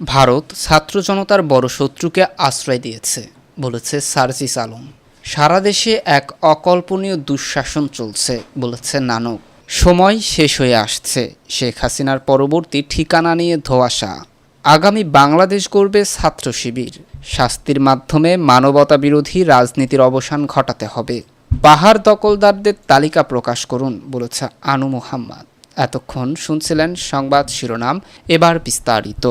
ভারত ছাত্র জনতার বড় শত্রুকে আশ্রয় দিয়েছে বলেছে সার্জিস আলম। সারা দেশে এক অকল্পনীয় দুঃশাসন চলছে বলেছে নানক। সময় শেষ হয়ে আসছে, শেখ হাসিনার পরবর্তী ঠিকানা নিয়ে ধোঁয়াশা। আগামী বাংলাদেশ গড়বে ছাত্র শিবির। শাস্তির মাধ্যমে মানবতা বিরোধী রাজনীতির অবসান ঘটাতে হবে। পাহাড় দখলদারদের তালিকা প্রকাশ করুন বলেছে আনু মোহাম্মদ। এতক্ষণ শুনছিলেন সংবাদ শিরোনাম, এবার বিস্তারিত।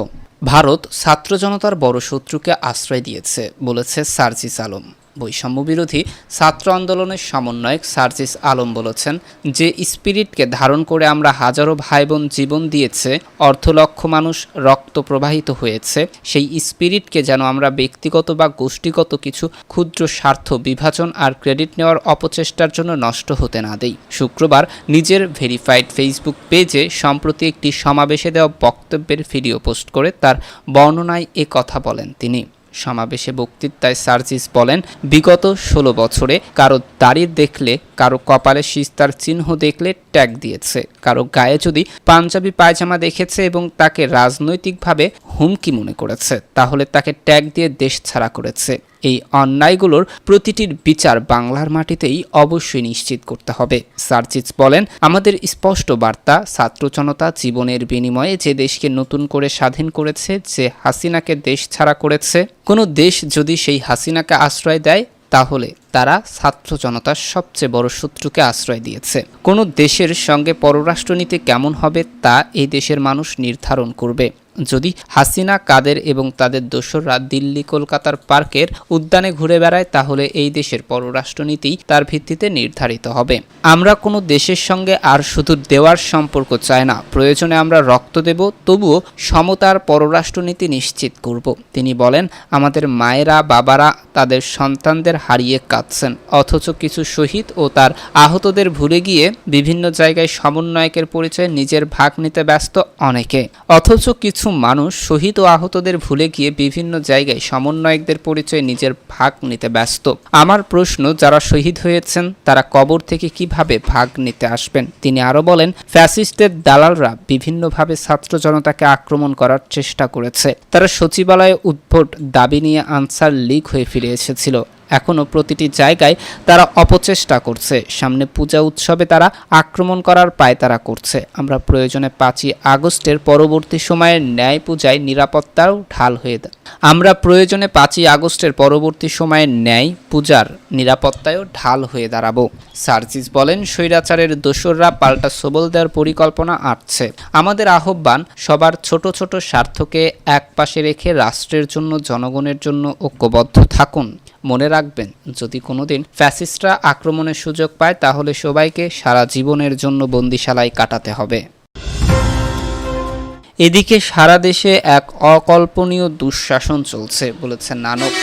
ভারত ছাত্র জনতার বড় শত্রুকে আশ্রয় দিয়েছে বলেছে সার্জিস আলম। বৈষম্য বিরোধী ছাত্র আন্দোলনের সমন্বয়ক সার্জিস আলম বলেছেন, যে স্পিরিটকে ধারণ করে আমরা হাজারো ভাই বোন জীবন দিয়েছে, অর্ধলক্ষ মানুষ রক্ত প্রবাহিত হয়েছে, সেই স্পিরিটকে যেন আমরা ব্যক্তিগত বা গোষ্ঠীগত কিছু ক্ষুদ্র স্বার্থ বিভাজন আর ক্রেডিট নেওয়ার অপচেষ্টার জন্য নষ্ট হতে না দেই। শুক্রবার নিজের ভেরিফাইড ফেসবুক পেজে সম্প্রতি একটি সমাবেশে দেওয়া বক্তব্যের ভিডিও পোস্ট করে তার বর্ণনায় এ কথা বলেন তিনি। সমাবেশে বক্তৃতায় সার্জিস বলেন, বিগত 16 বছরে কারো দাড়ি দেখলে, কারো কপালে সিস্তার চিহ্ন দেখলে ট্যাগ দিয়েছে, কারো গায়ে যদি পাঞ্জাবি পায়জামা দেখেছে এবং তাকে রাজনৈতিকভাবে হুমকি মনে করেছে, তাহলে তাকে ট্যাগ দিয়ে দেশ ছাড়া করেছে। এই অন্যায়গুলোর প্রতিটির বিচার বাংলার মাটিতেই অবশ্যই নিশ্চিত করতে হবে। সার্জিস বলেন, আমাদের স্পষ্ট বার্তা, ছাত্র জনতা জীবনের বিনিময়ে যে দেশকে নতুন করে স্বাধীন করেছে, যে হাসিনাকে দেশ ছাড়া করেছে, কোনো দেশ যদি সেই হাসিনাকে আশ্রয় দেয় তাহলে তারা ছাত্র জনতার সবচেয়ে বড় শত্রুকে আশ্রয় দিয়েছে। কোনো দেশের সঙ্গে পররাষ্ট্রনীতি কেমন হবে তা এই দেশের মানুষ নির্ধারণ করবে। যদি হাসিনা, কাদের এবং তাদের দোসররা দিল্লি, কলকাতার পার্কের উদ্যানে ঘুরে বেড়ায়, তাহলে এই দেশের পররাষ্ট্রনীতি তার ভিত্তিতে নির্ধারিত হবে। আমরা কোনো দেশের সঙ্গে আর শুধু দেওয়ার সম্পর্ক চাই না, প্রয়োজনে আমরা রক্ত দেব, তবুও সমতার পররাষ্ট্রনীতি নিশ্চিত করব। তিনি বলেন, আমাদের মায়েরা, বাবারা তাদের সন্তানদের হারিয়ে কাঁদছেন, অথচ কিছু শহীদ ও তার আহতদের ভুলে গিয়ে বিভিন্ন জায়গায় সমন্বয়কের পরিচয়ে নিজের ভাগ নিতে ব্যস্ত অনেকে। অথচ কিছু মানুষ শহীদ ও আহতদের ভুলে গিয়ে বিভিন্ন জায়গায় সমন্বয়কদের পরিচয়ে নিজের ভাগ নিতে ব্যস্ত। আমার প্রশ্ন, যারা শহীদ হয়েছেন তারা কবর থেকে কিভাবে ভাগ নিতে আসবেন? তিনি আরো বলেন, ফ্যাসিস্টের দালালরা বিভিন্নভাবে ছাত্র জনতাকে আক্রমণ করার চেষ্টা করেছে। তারা সচিবালয়ে উদ্ভট দাবি নিয়ে আনসার লিগ হয়ে ফিরে এসেছিল। এখনও প্রতিটি জায়গায় তারা অপচেষ্টা করছে। সামনে পূজা উৎসবে তারা আক্রমণ করার পায়তারা করছে। আমরা প্রয়োজনে 5ই আগস্টের পরবর্তী সময়ের ন্যায় পূজায় নিরাপত্তাও ঢাল হয়ে আমরা প্রয়োজনে 5ই আগস্টের পরবর্তী সময়ের ন্যায় পূজার নিরাপত্তায়ও ঢাল হয়ে দাঁড়াবো। সার্জিস বলেন, স্বৈরাচারের দোসররা পাল্টা সবল দেওয়ার পরিকল্পনা আঁটছে। আমাদের আহ্বান, সবার ছোট ছোট স্বার্থকে একপাশে রেখে রাষ্ট্রের জন্য, জনগণের জন্য ঐক্যবদ্ধ থাকুন। মনে রাখবেন, যদি কোনোদিন ফ্যাসিস্টরা আক্রমণের সুযোগ পায়, তাহলে সবাইকে সারা জীবনের জন্য বন্দিশালায় কাটাতে হবে। এদিকে সারা দেশে এক অকল্পনীয় দুঃশাসন চলছে বলেছেন নানক।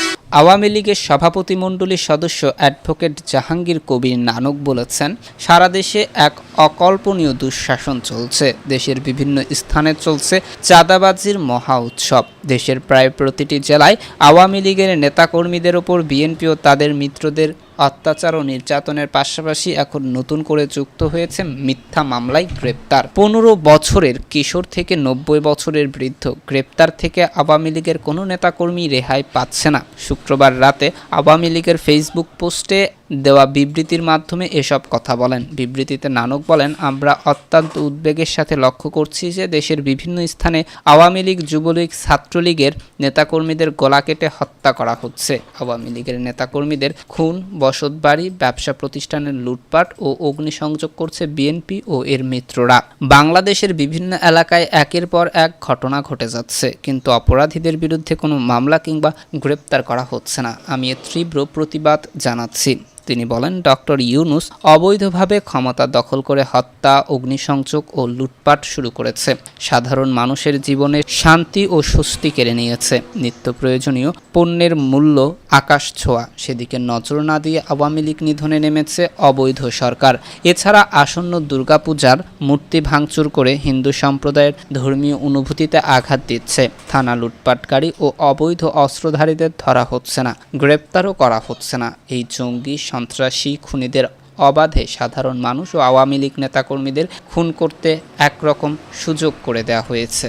আওয়ামী লীগের সভাপতিমণ্ডলীর সদস্য অ্যাডভোকেট জাহাঙ্গীর কবির নানক বলেছেন, সারা দেশে এক অকল্পনীয় দুঃশাসন চলছে। দেশের বিভিন্ন স্থানে চলছে চাঁদাবাজির মহা উৎসব। দেশের প্রায় প্রতিটি জেলায় আওয়ামী লীগের নেতাকর্মীদের ওপর বিএনপি ও তাদের মিত্রদের অত্যাচার ও নির্যাতনের পাশাপাশি এখন নতুন করে যুক্ত হয়েছে মিথ্যা মামলায় গ্রেপ্তার। 15 বছরের কিশোর থেকে 90 বছরের বৃদ্ধ গ্রেপ্তার থেকে আওয়ামী লীগের কোনো নেতাকর্মী রেহাই পাচ্ছে না। শুক্রবার রাতে আওয়ামী লীগের ফেসবুক পোস্টে দেওয়া বিবৃতির মাধ্যমে এসব কথা বলেন। বিবৃতিতে নানক বলেন, আমরা অত্যন্ত উদ্বেগের সাথে লক্ষ্য করছি যে দেশের বিভিন্ন স্থানে আওয়ামী লীগ, যুবলীগ, ছাত্রলীগের নেতাকর্মীদের গলা কেটে হত্যা করা হচ্ছে। আওয়ামী লীগের নেতাকর্মীদের খুন, বসতবাড়ি, ব্যবসা প্রতিষ্ঠানের লুটপাট ও অগ্নিসংযোগ করছে বিএনপি ও এর মিত্ররা। বাংলাদেশের বিভিন্ন এলাকায় একের পর এক ঘটনা ঘটে যাচ্ছে, কিন্তু অপরাধীদের বিরুদ্ধে কোনো মামলা কিংবা গ্রেপ্তার করা হচ্ছে না। আমি এর তীব্র প্রতিবাদ জানাচ্ছি। তিনি বলেন, ডক্টর ইউনূস অবৈধভাবে ক্ষমতা দখল করে হত্যা, অগ্নিসংযোগ ও লুটপাট শুরু করেছে। সাধারণ মানুষের জীবনে শান্তি ও স্বস্তি কেড়ে নিয়েছে। নিত্য প্রয়োজনীয় পণ্যের মূল্য আকাশ ছোঁয়া। সেদিকে নজর না দিয়ে আওয়ামী লীগ নিধনে নেমেছে অবৈধ সরকার। এছাড়া আসন্ন দুর্গাপূজার মূর্তি ভাঙচুর করে হিন্দু সম্প্রদায়ের ধর্মীয় অনুভূতিতে আঘাত দিচ্ছে। থানা লুটপাটকারী ও অবৈধ অস্ত্রধারীদের ধরা হচ্ছে না, গ্রেপ্তারও করা হচ্ছে না। এই জঙ্গি, সন্ত্রাসী, খুনিদের অবাধে সাধারণ মানুষ ও আওয়ামী লীগ নেতাকর্মীদের খুন করতে একরকম সুযোগ করে দেওয়া হয়েছে।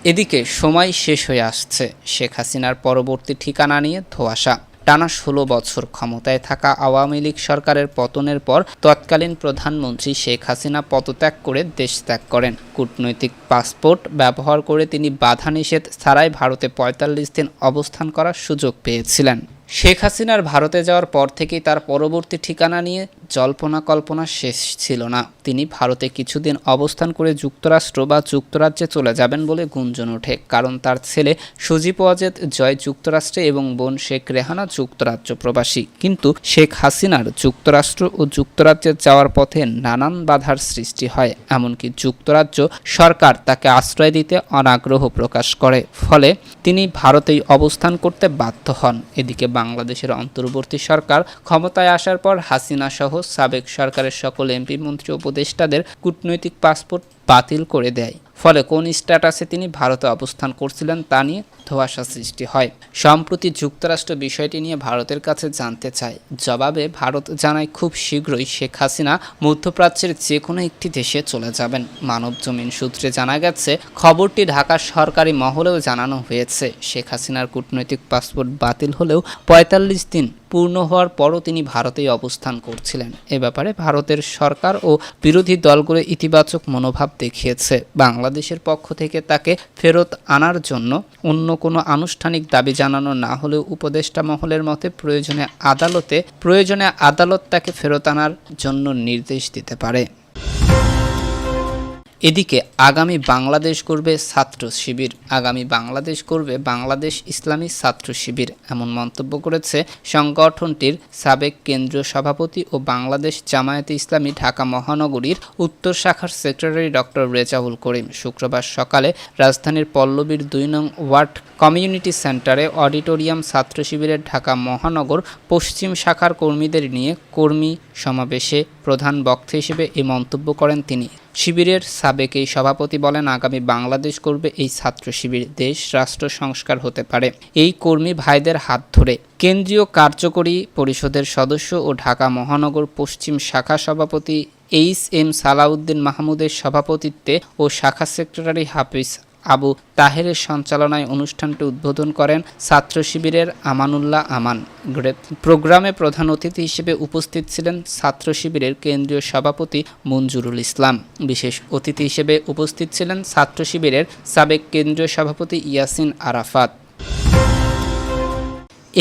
এদিকে সময় শেষ হয়ে আসছে। শেখ হাসিনার পরবর্তী ঠিকানা নিয়ে ধোঁয়াশা। টানা ১৬ বছর ক্ষমতায় থাকা আওয়ামী লীগ সরকারের পতনের পর তৎকালীন প্রধানমন্ত্রী শেখ হাসিনা পদত্যাগ করে দেশ ত্যাগ করেন। কূটনৈতিক পাসপোর্ট ব্যবহার করে তিনি বাধা নিষেধ ছাড়াই ভারতে ৪৫ দিন অবস্থান করার সুযোগ পেয়েছিলেন। শেখ হাসিনার ভারতে যাওয়ার পর থেকেই তার পরবর্তী ঠিকানা নিয়ে জল্পনা কল্পনা শেষ ছিল না। তিনি ভারতে কিছুদিন অবস্থান করে যুক্তরাষ্ট্র বা যুক্তরাজ্যে চলে যাবেন বলে গুঞ্জন ওঠে, কারণ তার ছেলে সজীব ওয়াজেদ জয় যুক্তরাষ্ট্রে এবং বোন শেখ রেহানা যুক্তরাজ্য প্রবাসী। কিন্তু শেখ হাসিনার যুক্তরাষ্ট্র ও যুক্তরাজ্যে যাওয়ার পথে নানান বাধার সৃষ্টি হয়, এমনকি যুক্তরাজ্য সরকার তাকে আশ্রয় দিতে অনাগ্রহ প্রকাশ করে। ফলে তিনি ভারতেই অবস্থান করতে বাধ্য হন। এদিকে বাংলাদেশের অন্তর্বর্তী সরকার ক্ষমতায় আসার পর হাসিনা সহ সাবেক সরকারের সকল এমপি মন্ত্রী উপদেষ্টাদের কূটনৈতিক পাসপোর্ট বাতিল করে দেয়। ফলে কোন স্ট্যাটাসে তিনি ভারতে অবস্থান করছিলেন তা নিয়ে ধোঁয়াশা সৃষ্টি হয়। সম্প্রতি যুক্তরাষ্ট্র বিষয়টি নিয়ে ভারতের কাছে জানতে চায়। জবাবে ভারত জানায় খুব শীঘ্রই শেখ হাসিনা মধ্যপ্রাচ্যের যে কোনো একটি দেশে চলে যাবেন। মানবজমিন সূত্রে জানা গেছে, খবরটি ঢাকার সরকারি মহলেও জানানো হয়েছে। শেখ হাসিনার কূটনৈতিক পাসপোর্ট বাতিল হলেও ৪৫ দিন পূর্ণ হওয়ার পরও তিনি ভারতেই অবস্থান করছিলেন। এ ব্যাপারে ভারতের সরকার ও বিরোধী দলগুলো ইতিবাচক মনোভাব দেখিয়েছে। বাংলাদেশের পক্ষ থেকে তাকে ফেরত আনার জন্য অন্য কোনো আনুষ্ঠানিক দাবি জানানো না হলেও উপদেষ্টা মহলের মতে প্রয়োজনে আদালত তাকে ফেরত আনার জন্য নির্দেশ দিতে পারে। এদিকে আগামী বাংলাদেশ করবে ছাত্র শিবির। আগামী বাংলাদেশ করবে বাংলাদেশ ইসলামী ছাত্র শিবির, এমন মন্তব্য করেছে সংগঠনটির সাবেক কেন্দ্রীয় সভাপতি ও বাংলাদেশ জামায়াতে ইসলামী ঢাকা মহানগরীর উত্তর শাখার সেক্রেটারি ডক্টর রেজাউল করিম শুক্রবার সকালে রাজধানীর পল্লবীর ২ নং ওয়ার্ড কমিউনিটি সেন্টারে অডিটোরিয়াম ছাত্র শিবিরের ঢাকা মহানগর পশ্চিম শাখার কর্মীদের নিয়ে কর্মী সমাবেশে প্রধান বক্তা হিসেবে এই মন্তব্য করেন তিনি। শিবিরের সাবেক এই সভাপতি বলেন, আগামী বাংলাদেশ করবে এই ছাত্র শিবির, দেশ রাষ্ট্র সংস্কার হতে পারে এই কর্মী ভাইদের হাত ধরে। কেন্দ্রীয় কার্যকরী পরিষদের সদস্য ও ঢাকা মহানগর পশ্চিম শাখা সভাপতি এইচ.এম. সালাউদ্দিন মাহমুদের সভাপতিত্বে ও শাখা সেক্রেটারি হাফিজ আবু তাহেরের সঞ্চালনায় অনুষ্ঠানটি উদ্বোধন করেন ছাত্র শিবিরের আমানুল্লাহ আমান। প্রোগ্রামে প্রধান অতিথি হিসেবে উপস্থিত ছিলেন ছাত্র শিবিরের কেন্দ্রীয় সভাপতি মঞ্জুরুল ইসলাম। বিশেষ অতিথি হিসেবে উপস্থিত ছিলেন ছাত্র শিবিরের সাবেক কেন্দ্রীয় সভাপতি ইয়াসিন আরাফাত।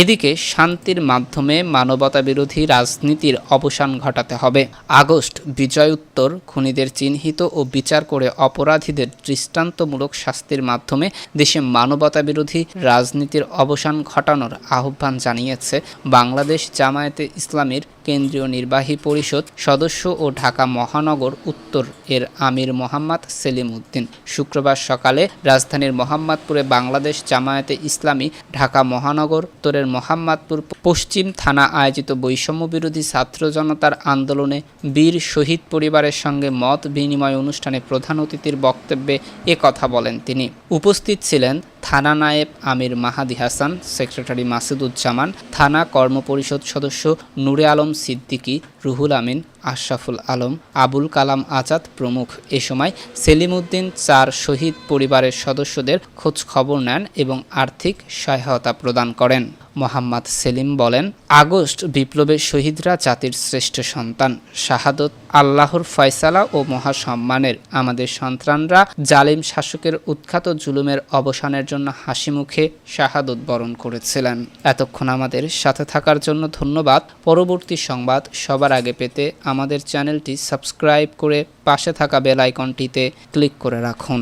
এদিকে শান্তির মাধ্যমে মানবতাবিরোধী রাজনীতির অবসান ঘটাতে হবে। আগস্ট বিজয়োত্তর খুনিদের চিহ্নিত ও বিচার করে অপরাধীদের দৃষ্টান্তমূলক শাস্তির মাধ্যমে দেশে মানবতাবিরোধী রাজনীতির অবসান ঘটানোর আহ্বান জানিয়েছে বাংলাদেশ জামায়াতে ইসলামীর কেন্দ্রীয় নির্বাহী পরিষদ সদস্য ও ঢাকা মহানগর উত্তর এর আমির মোহাম্মদ সেলিম উদ্দিন। শুক্রবার সকালে রাজধানীর মোহাম্মদপুরে বাংলাদেশ জামায়াতে ইসলামী ঢাকা মহানগর উত্তরের মোহাম্মদপুর পশ্চিম থানা আয়োজিত বৈষম্য বিরোধী ছাত্র জনতার আন্দোলনে বীর শহীদ পরিবারের সঙ্গে মত বিনিময় অনুষ্ঠানে প্রধান অতিথির বক্তব্যে কথা বলেন তিনি। উপস্থিত ছিলেন থানা নায়েব আমির মাহাদি হাসান, সেক্রেটারি মাসুদুজ্জামান, থানা কর্মপরিষদ সদস্য নূরে আলম সিদ্দিকী, রুহুল আমিন, আশরাফুল আলম, আবুল কালাম আজাদ প্রমুখ। এ সময় সেলিম উদ্দিন ৪ শহীদ পরিবারের সদস্যদের খোঁজ খবর নেন এবং আর্থিক সহায়তা প্রদান করেন। মোহাম্মদ সেলিম বলেন, আগস্ট বিপ্লবের শহীদরা জাতির শ্রেষ্ঠ সন্তান। শাহাদত আল্লাহর ফয়সালা ও মহাসম্মানের। আমাদের সন্তানরা জালিম শাসকের উৎখাত জুলুমের অবসানের জন্য হাসি মুখে শাহাদত বরণ করেছিলেন। এতক্ষণ আমাদের সাথে থাকার জন্য ধন্যবাদ। পরবর্তী সংবাদ সবার আগে পেতে আমাদের চ্যানেলটি সাবস্ক্রাইব করে পাশে থাকা বেল আইকনটিতে ক্লিক করে রাখুন।